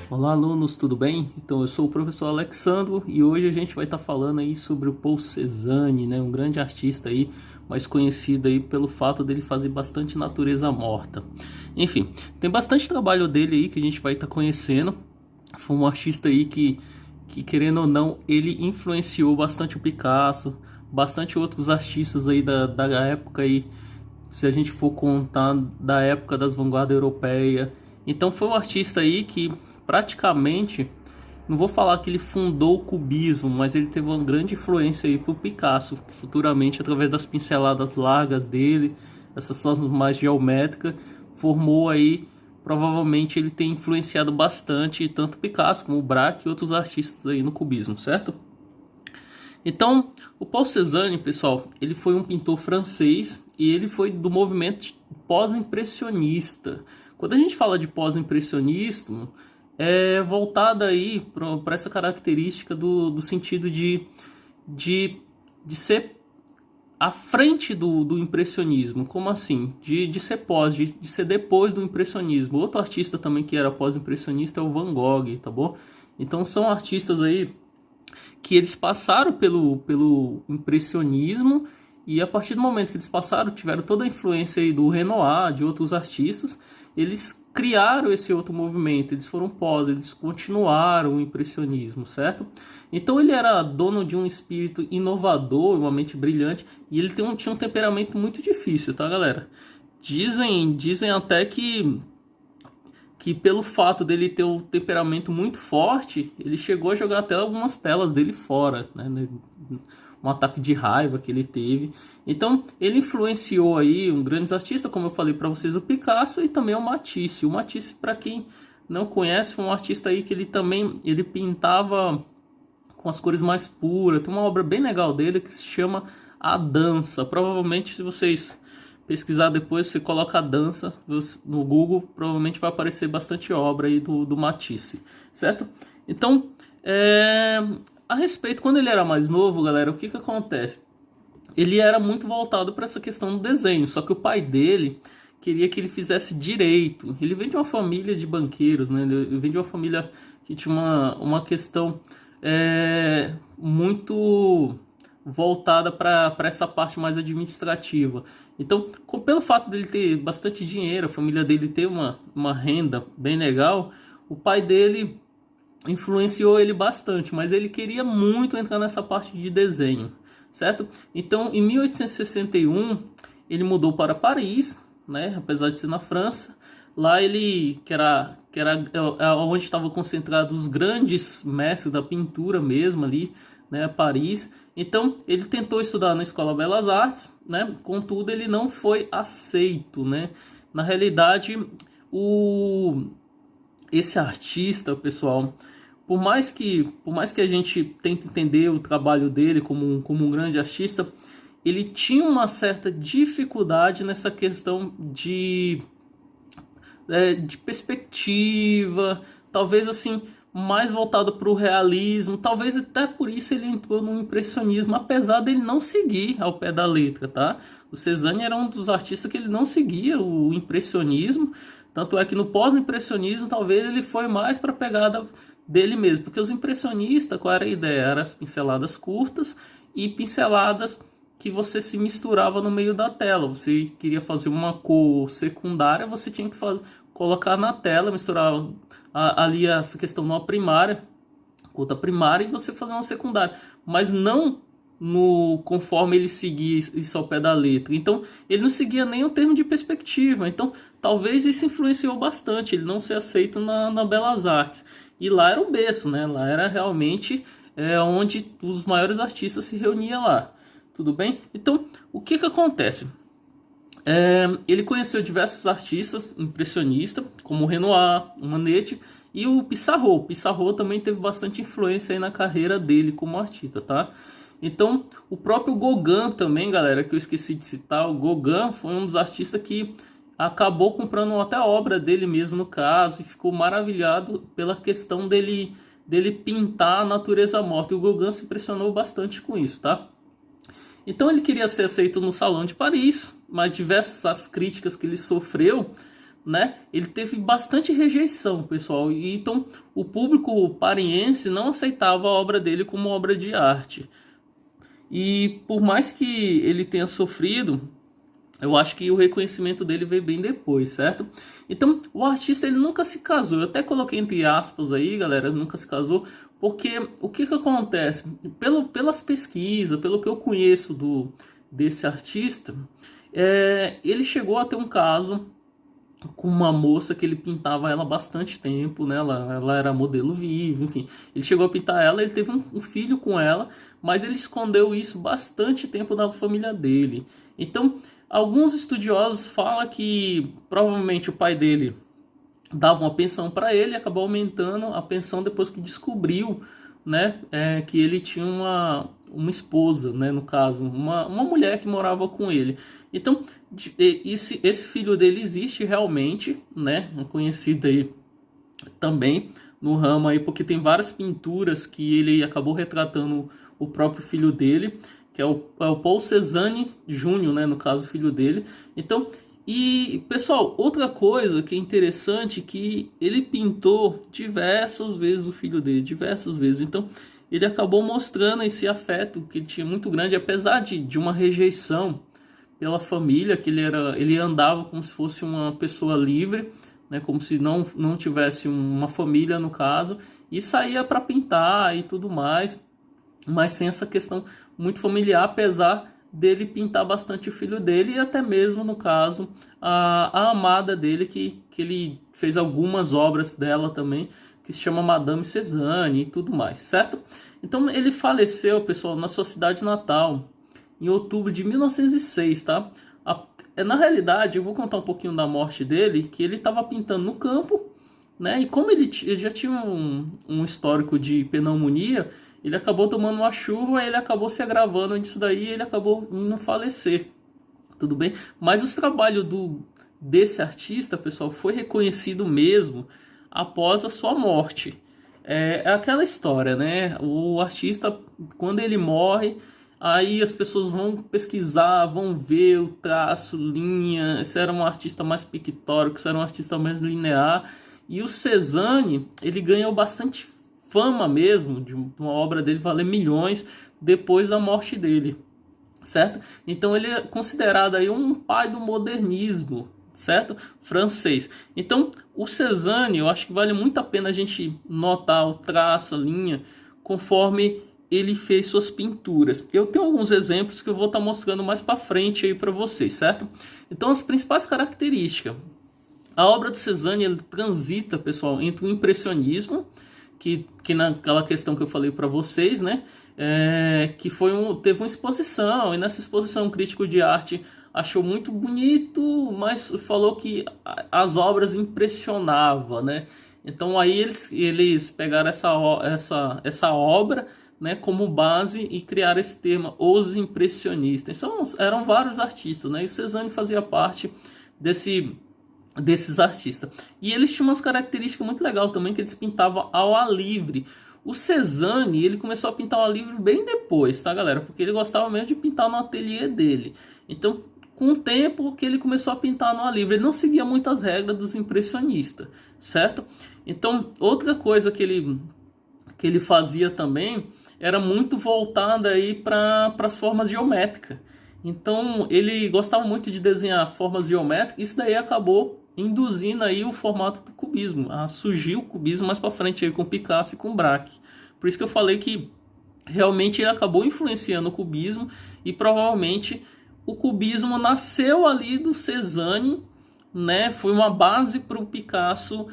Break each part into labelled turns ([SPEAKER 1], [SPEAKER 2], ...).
[SPEAKER 1] Olá, alunos, tudo bem? Então, eu sou o professor Alexandro e hoje a gente vai estar falando aí sobre o Paul Cézanne, né? Um grande artista aí, mais conhecido aí pelo fato dele fazer bastante natureza morta. Enfim, tem bastante trabalho dele aí que a gente vai estar conhecendo. Foi um artista aí que querendo ou não, ele influenciou bastante o Picasso, bastante outros artistas aí da época aí, se a gente for contar da época das vanguardas europeias. Então foi um artista aí que praticamente, não vou falar que ele fundou o cubismo, mas ele teve uma grande influência aí pro Picasso, futuramente através das pinceladas largas dele, essas formas mais geométricas, formou aí, provavelmente ele tem influenciado bastante tanto Picasso como o Braque e outros artistas aí no cubismo, certo? Então, o Paul Cézanne, pessoal, ele foi um pintor francês e ele foi do movimento pós-impressionista. Quando a gente fala de pós-impressionismo, é voltada aí para essa característica do sentido de, de ser à frente do impressionismo. Como assim? De ser pós, de ser depois do impressionismo. Outro artista também que era pós-impressionista é o Van Gogh, tá bom? Então são artistas aí que eles passaram pelo impressionismo e a partir do momento que eles passaram, tiveram toda a influência aí do Renoir, de outros artistas, eles criaram esse outro movimento, eles foram pós, eles continuaram o impressionismo, certo? Então ele era dono de um espírito inovador, uma mente brilhante, e ele tinha um temperamento muito difícil, tá, galera? Dizem até que pelo fato dele ter um temperamento muito forte, ele chegou a jogar até algumas telas dele fora, né? Um ataque de raiva que ele teve. Então, ele influenciou aí um grandes artistas, como eu falei para vocês, o Picasso e também o Matisse. O Matisse, para quem não conhece, foi um artista aí que ele pintava com as cores mais puras. Tem uma obra bem legal dele que se chama A Dança. Provavelmente, se vocês pesquisar depois, você coloca a dança no Google, provavelmente vai aparecer bastante obra aí do Matisse, certo? Então, a respeito, quando ele era mais novo, galera, o que acontece? Ele era muito voltado para essa questão do desenho, só que o pai dele queria que ele fizesse direito. Ele vem de uma família de banqueiros, né? Ele vem de uma família que tinha uma questão muito voltada para essa parte mais administrativa. Então, pelo fato dele ter bastante dinheiro, a família dele ter uma renda bem legal, o pai dele influenciou ele bastante, mas ele queria muito entrar nessa parte de desenho, certo? Então, em 1861, ele mudou para Paris, né? Apesar de ser na França. Lá ele, que era onde estavam concentrados os grandes mestres da pintura mesmo ali, né, Paris. Então ele tentou estudar na Escola Belas Artes, né? Contudo ele não foi aceito, né? Na realidade, esse artista, pessoal, por mais que a gente tente entender o trabalho dele como um grande artista, ele tinha uma certa dificuldade nessa questão de perspectiva, talvez assim, mais voltado para o realismo, talvez até por isso ele entrou no impressionismo, apesar dele não seguir ao pé da letra, tá? O Cézanne era um dos artistas que ele não seguia o impressionismo, tanto é que no pós-impressionismo talvez ele foi mais para a pegada dele mesmo, porque os impressionistas, qual era a ideia? Eram as pinceladas curtas e pinceladas que você se misturava no meio da tela. Você queria fazer uma cor secundária, você tinha que colocar na tela, misturar ali essa questão numa primária, outra primária, e você fazer uma secundária, mas não conforme ele seguia isso ao pé da letra. Então ele não seguia nem o termo de perspectiva. Então talvez isso influenciou bastante ele não ser aceito na Belas Artes. E lá era o berço, né? Lá era realmente onde os maiores artistas se reuniam lá. Tudo bem? Então, o que acontece? Ele conheceu diversos artistas impressionistas, como o Renoir, o Manet e o Pissarro. O Pissarro também teve bastante influência aí na carreira dele como artista, tá? Então, o próprio Gauguin também, galera, que eu esqueci de citar, o Gauguin foi um dos artistas que acabou comprando até a obra dele mesmo, no caso, e ficou maravilhado pela questão dele pintar a natureza morta. E o Gauguin se impressionou bastante com isso, tá? Então ele queria ser aceito no Salão de Paris, mas diversas as críticas que ele sofreu né, ele teve bastante rejeição, pessoal. E então o público pareense não aceitava a obra dele como obra de arte. E por mais que ele tenha sofrido, eu acho que o reconhecimento dele veio bem depois, certo? Então, o artista ele nunca se casou. Eu até coloquei entre aspas aí, galera, nunca se casou, porque o que que acontece? Pelas pesquisas, pelo que eu conheço desse artista, ele chegou a ter um caso com uma moça que ele pintava ela há bastante tempo, né? Ela era modelo vivo, enfim. Ele chegou a pintar ela, ele teve um filho com ela, mas ele escondeu isso bastante tempo da família dele. Então, alguns estudiosos falam que provavelmente o pai dele dava uma pensão para ele e acabou aumentando a pensão depois que descobriu, né, que ele tinha uma esposa, né, no caso, uma mulher que morava com ele. Então, esse filho dele existe realmente, né, um conhecido aí também no ramo aí, porque tem várias pinturas que ele acabou retratando o próprio filho dele, que é o Paul Cézanne Júnior, né, no caso, filho dele. Então, e pessoal, outra coisa que é interessante, que ele pintou diversas vezes o filho dele, diversas vezes. Então, ele acabou mostrando esse afeto que ele tinha muito grande, apesar de uma rejeição pela família, que ele andava como se fosse uma pessoa livre, né, como se não tivesse uma família no caso, e saía para pintar e tudo mais, mas sem essa questão muito familiar, apesar dele pintar bastante o filho dele e até mesmo, no caso, a amada dele, que ele fez algumas obras dela também, que se chama Madame Cézanne e tudo mais, certo? Então ele faleceu, pessoal, na sua cidade natal, em outubro de 1906, tá? Na realidade, eu vou contar um pouquinho da morte dele, que ele estava pintando no campo, né? E como ele já tinha um histórico de pneumonia, ele acabou tomando uma chuva, ele acabou se agravando disso daí e ele acabou indo falecer. Tudo bem? Mas os trabalhos desse artista, pessoal, foi reconhecido mesmo após a sua morte. É aquela história, né? O artista, quando ele morre, aí as pessoas vão pesquisar, vão ver o traço, linha, se era um artista mais pictórico, se era um artista mais linear. E o Cézanne, ele ganhou bastante fama mesmo, de uma obra dele valer milhões depois da morte dele, certo? Então ele é considerado aí um pai do modernismo, certo? Francês. Então o Cézanne, eu acho que vale muito a pena a gente notar o traço, a linha, conforme ele fez suas pinturas. Eu tenho alguns exemplos que eu vou estar mostrando mais para frente aí para vocês, certo? Então as principais características. A obra do Cézanne, ele transita, pessoal, entre o impressionismo, que naquela questão que eu falei para vocês, né? Que teve uma exposição, e nessa exposição o crítico de arte achou muito bonito, mas falou que as obras impressionavam, né? Então aí eles pegaram essa obra, né, como base e criaram esse termo, os impressionistas. Então, eram vários artistas, né? E o Cézanne fazia parte desses artistas. E eles tinham umas características muito legais também, que eles pintavam ao ar livre. O Cézanne, ele começou a pintar ao ar livre bem depois, tá, galera? Porque ele gostava mesmo de pintar no ateliê dele. Então, com o tempo que ele começou a pintar no ar livre, ele não seguia muitas regras dos impressionistas, certo? Então, outra coisa que ele fazia também era muito voltada aí para as formas geométricas. Então, ele gostava muito de desenhar formas geométricas. Isso daí acabou induzindo aí o formato do cubismo, a surgir o cubismo mais para frente aí com Picasso e com Braque. Por isso que eu falei que realmente ele acabou influenciando o cubismo, e provavelmente o cubismo nasceu ali do Cézanne, né? Foi uma base para o Picasso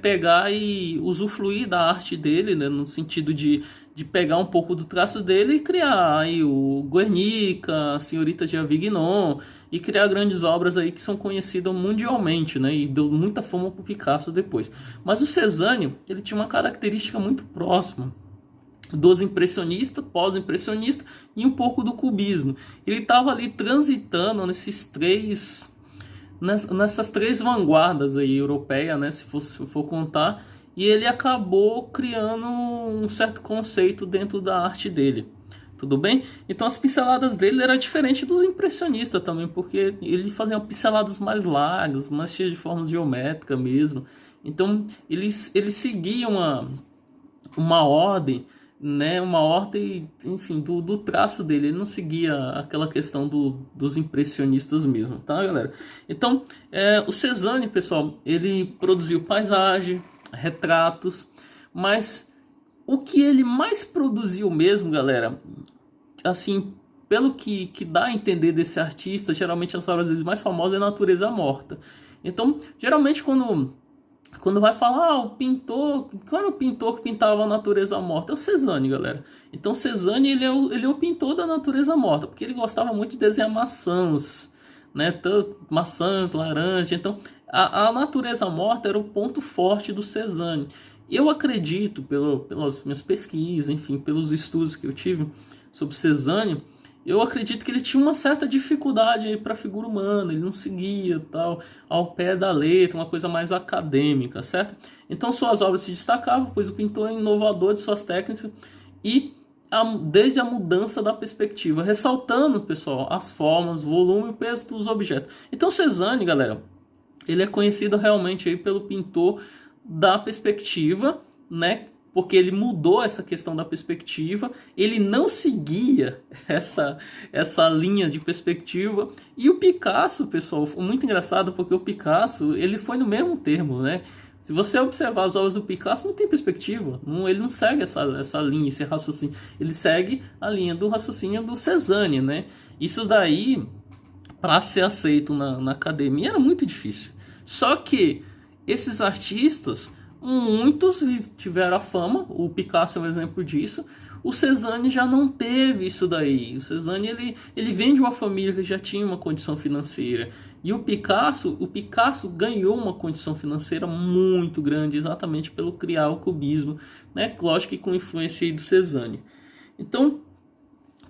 [SPEAKER 1] pegar e usufruir da arte dele, né? No sentido de pegar um pouco do traço dele e criar aí o Guernica, a Senhorita de Avignon, e criar grandes obras aí que são conhecidas mundialmente, né? E deu muita fama para o Picasso depois. Mas o Cézanne, ele tinha uma característica muito próxima dos impressionistas, pós-impressionistas e um pouco do cubismo. Ele estava ali transitando nessas três vanguardas aí europeias, né, se for contar, e ele acabou criando um certo conceito dentro da arte dele. Tudo bem? Então as pinceladas dele era diferente dos impressionistas também, porque ele fazia pinceladas mais largas, mais cheias de formas geométricas mesmo. Então eles seguiam uma ordem, né? Uma ordem, enfim, do traço dele. Ele não seguia aquela questão dos impressionistas mesmo, tá, galera? Então, o Cézanne, pessoal, ele produziu paisagem, retratos, mas o que ele mais produziu mesmo, galera, assim, pelo que dá a entender desse artista, geralmente as obras dele mais famosas é Natureza Morta. Então, geralmente quando vai falar, o pintor, qual era o pintor que pintava a natureza morta? É o Cézanne, galera. Então Cézanne, ele é o pintor da natureza morta, porque ele gostava muito de desenhar maçãs, né? Maçãs, laranja. Então a natureza morta era o ponto forte do Cézanne. Eu acredito, pelas minhas pesquisas, enfim, pelos estudos que eu tive sobre Cézanne, eu acredito que ele tinha uma certa dificuldade para a figura humana, ele não seguia tal ao pé da letra, uma coisa mais acadêmica, certo? Então suas obras se destacavam, pois o pintor é inovador de suas técnicas e desde a mudança da perspectiva, ressaltando, pessoal, as formas, volume e o peso dos objetos. Então Cézanne, galera, ele é conhecido realmente aí pelo pintor da perspectiva, né? Porque ele mudou essa questão da perspectiva, ele não seguia essa linha de perspectiva. E o Picasso, pessoal, foi muito engraçado, porque o Picasso, ele foi no mesmo termo, né? Se você observar as obras do Picasso, não tem perspectiva, ele não segue essa linha, esse raciocínio, ele segue a linha do raciocínio do Cézanne, né? Isso daí, para ser aceito na academia, era muito difícil. Só que esses artistas, muitos tiveram a fama, o Picasso é um exemplo disso. O Cézanne já não teve isso daí. O Cézanne ele vem de uma família que já tinha uma condição financeira. E o Picasso ganhou uma condição financeira muito grande, exatamente pelo criar o cubismo, né? Lógico que com influência aí do Cézanne. Então,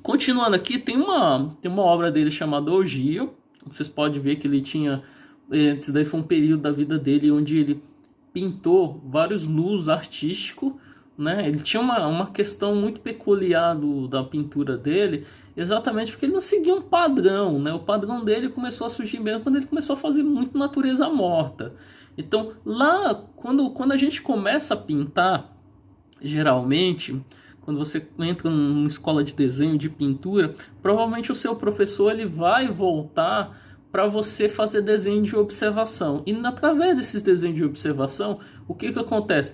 [SPEAKER 1] continuando aqui, tem uma obra dele chamada Orgio. Vocês podem ver que ele tinha... Esse daí foi um período da vida dele onde ele pintou vários nus artísticos, né? Ele tinha uma questão muito peculiar da pintura dele, exatamente porque ele não seguia um padrão, né? O padrão dele começou a surgir mesmo quando ele começou a fazer muito natureza morta. Então, lá, quando a gente começa a pintar, geralmente, quando você entra numa escola de desenho, de pintura, provavelmente o seu professor ele vai voltar para você fazer desenho de observação. E através desses desenhos de observação, o que acontece?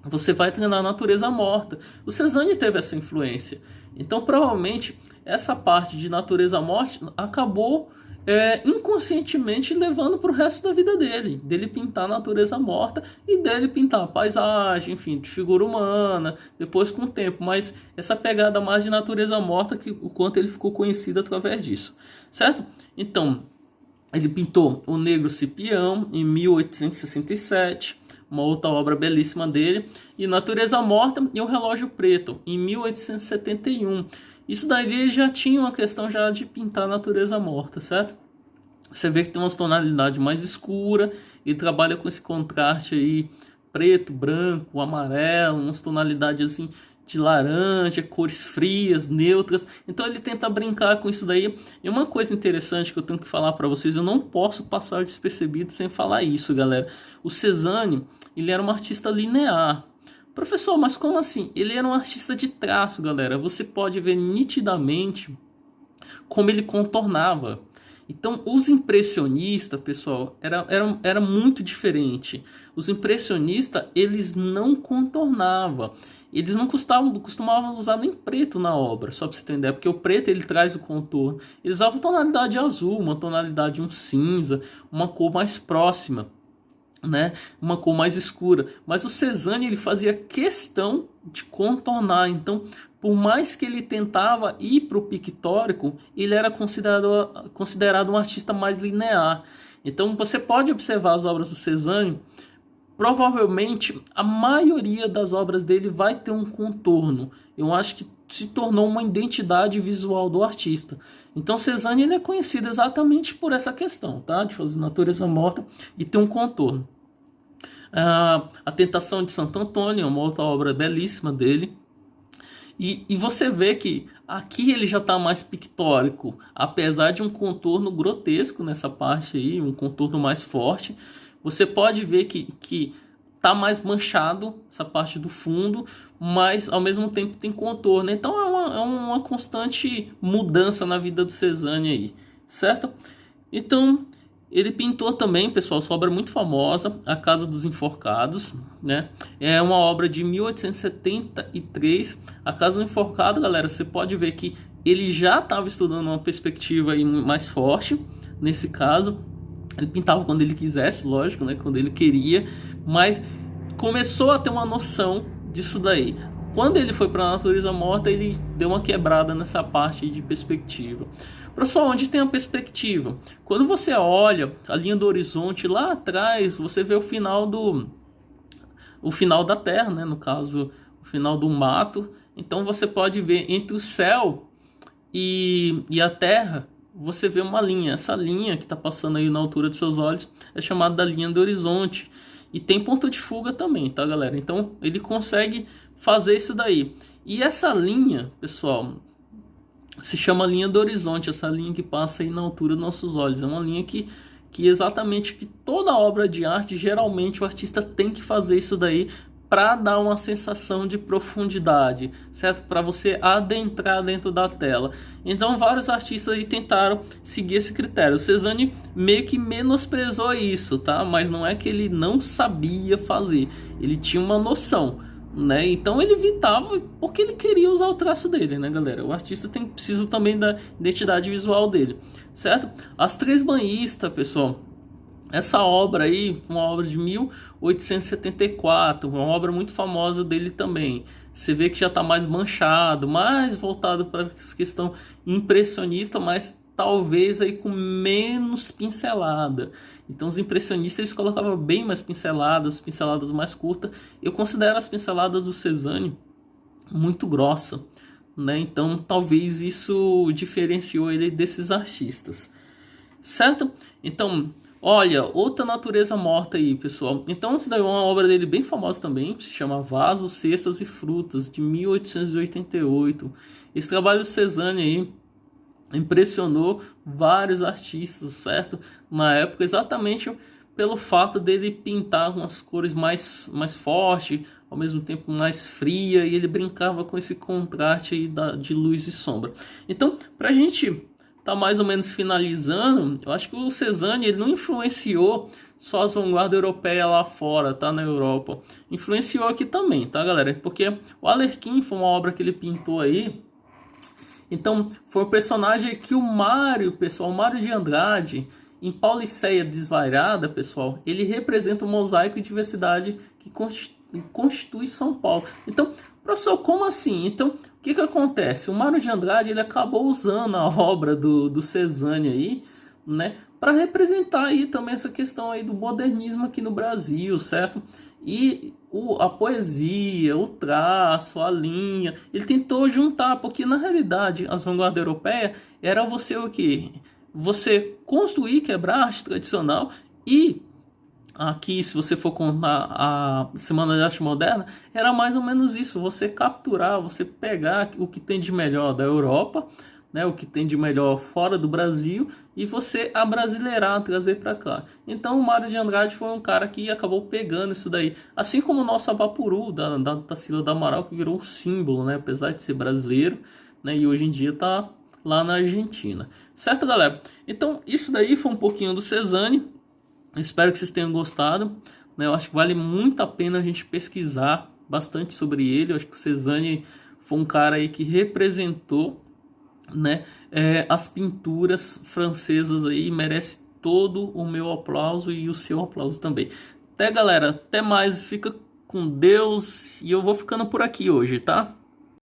[SPEAKER 1] Você vai treinar a natureza morta. O Cézanne teve essa influência. Então, provavelmente, essa parte de natureza morta acabou inconscientemente levando para o resto da vida dele pintar a natureza morta e dele pintar a paisagem, enfim, de figura humana, depois com o tempo. Mas essa pegada mais de natureza morta, o quanto ele ficou conhecido através disso, certo? Então, ele pintou O Negro Cipião em 1867, uma outra obra belíssima dele, e Natureza Morta e O Relógio Preto em 1871. Isso daí ele já tinha uma questão já de pintar a natureza morta, certo? Você vê que tem uma tonalidade mais escura e trabalha com esse contraste aí preto, branco, amarelo, umas tonalidades assim de laranja, cores frias, neutras. Então ele tenta brincar com isso daí. E uma coisa interessante que eu tenho que falar para vocês, eu não posso passar despercebido sem falar isso, galera. O Cézanne, ele era um artista linear. Professor, mas como assim? Ele era um artista de traço, galera. Você pode ver nitidamente como ele contornava. Então, os impressionistas, pessoal, era muito diferente. Os impressionistas, eles não contornavam. Eles não costumavam usar nem preto na obra, só para você entender, porque o preto ele traz o contorno. Eles usavam tonalidade azul, uma tonalidade um cinza, uma cor mais próxima, né? Uma cor mais escura. Mas o Cézanne ele fazia questão de contornar. Então, por mais que ele tentava ir para o pictórico, ele era considerado um artista mais linear. Então, você pode observar as obras do Cézanne. Provavelmente a maioria das obras dele vai ter um contorno. Eu acho que se tornou uma identidade visual do artista. Então Cézanne ele é conhecido exatamente por essa questão, tá? De fazer natureza morta e ter um contorno. A Tentação de Santo Antônio é uma outra obra belíssima dele. E você vê que aqui ele já está mais pictórico, apesar de um contorno grotesco nessa parte aí, um contorno mais forte. Você pode ver que tá mais manchado essa parte do fundo, mas ao mesmo tempo tem contorno. Então é uma constante mudança na vida do Cézanne aí, certo? Então ele pintou também, pessoal, sua obra muito famosa, A Casa dos Enforcados, né? É uma obra de 1873. A Casa do Enforcado, galera, você pode ver que ele já estava estudando uma perspectiva aí mais forte nesse caso. Ele pintava quando ele quisesse, lógico, né? Quando ele queria, mas começou a ter uma noção disso daí. Quando ele foi para a natureza morta, ele deu uma quebrada nessa parte de perspectiva. Pessoal, onde tem a perspectiva? Quando você olha a linha do horizonte lá atrás, você vê o final da Terra, né? No caso, o final do mato. Então você pode ver entre o céu e a Terra, você vê uma linha. Essa linha que está passando aí na altura dos seus olhos é chamada da linha do horizonte. E tem ponto de fuga também, tá, galera? Então ele consegue fazer isso daí. E essa linha, pessoal, se chama linha do horizonte, essa linha que passa aí na altura dos nossos olhos. É uma linha que exatamente que toda obra de arte, geralmente o artista tem que fazer isso daí para dar uma sensação de profundidade, certo? Para você adentrar dentro da tela. Então vários artistas aí tentaram seguir esse critério. O Cézanne meio que menosprezou isso, tá? Mas não é que ele não sabia fazer, ele tinha uma noção, né? Então ele evitava porque ele queria usar o traço dele, né, galera? O artista precisa também da identidade visual dele, certo? As Três Banhistas, pessoal, essa obra aí, uma obra de 1874, uma obra muito famosa dele também. Você vê que já está mais manchado, mais voltado para essa questão impressionista, mas talvez aí com menos pincelada. Então os impressionistas eles colocavam bem mais pinceladas mais curtas. Eu considero as pinceladas do Cézanne muito grossa, né? Então talvez isso diferenciou ele desses artistas, certo? Então, olha, outra natureza morta aí, pessoal. Então, isso daí é uma obra dele bem famosa também, se chama Vasos, Cestas e Frutas, de 1888. Esse trabalho do Cézanne aí impressionou vários artistas, certo? Na época, exatamente pelo fato dele pintar com as cores mais fortes, ao mesmo tempo mais fria, e ele brincava com esse contraste aí de luz e sombra. Então, pra gente tá mais ou menos finalizando, eu acho que o Cézanne ele não influenciou só as vanguardas europeias lá fora, tá, na Europa. Influenciou aqui também, tá, galera? Porque o Arlequim foi uma obra que ele pintou aí. Então, foi um personagem que o Mário, pessoal, o Mário de Andrade, em Pauliceia Desvairada, pessoal, ele representa o mosaico e diversidade que constitui São Paulo. Então, professor, como assim? Então, o que acontece? O Mário de Andrade ele acabou usando a obra do Cézanne aí, né, para representar aí também essa questão aí do modernismo aqui no Brasil, certo? E a poesia, o traço, a linha, ele tentou juntar, porque na realidade as vanguardas europeias era você o quê? Você construir, quebrar a arte tradicional e aqui, se você for contar a Semana de Arte Moderna, era mais ou menos isso, você capturar, você pegar o que tem de melhor da Europa, né, o que tem de melhor fora do Brasil, e você abrasileirar, trazer para cá. Então o Mário de Andrade foi um cara que acabou pegando isso daí, assim como o nosso Abapuru, da Tarsila do Amaral, que virou um símbolo, né, apesar de ser brasileiro, né, e hoje em dia está lá na Argentina. Certo, galera? Então isso daí foi um pouquinho do Cézanne. Espero que vocês tenham gostado, né? Eu acho que vale muito a pena a gente pesquisar bastante sobre ele. Eu acho que o Cézanne foi um cara aí que representou, né, as pinturas francesas aí, merece todo o meu aplauso e o seu aplauso também. Até, galera, até mais, fica com Deus e eu vou ficando por aqui hoje, tá?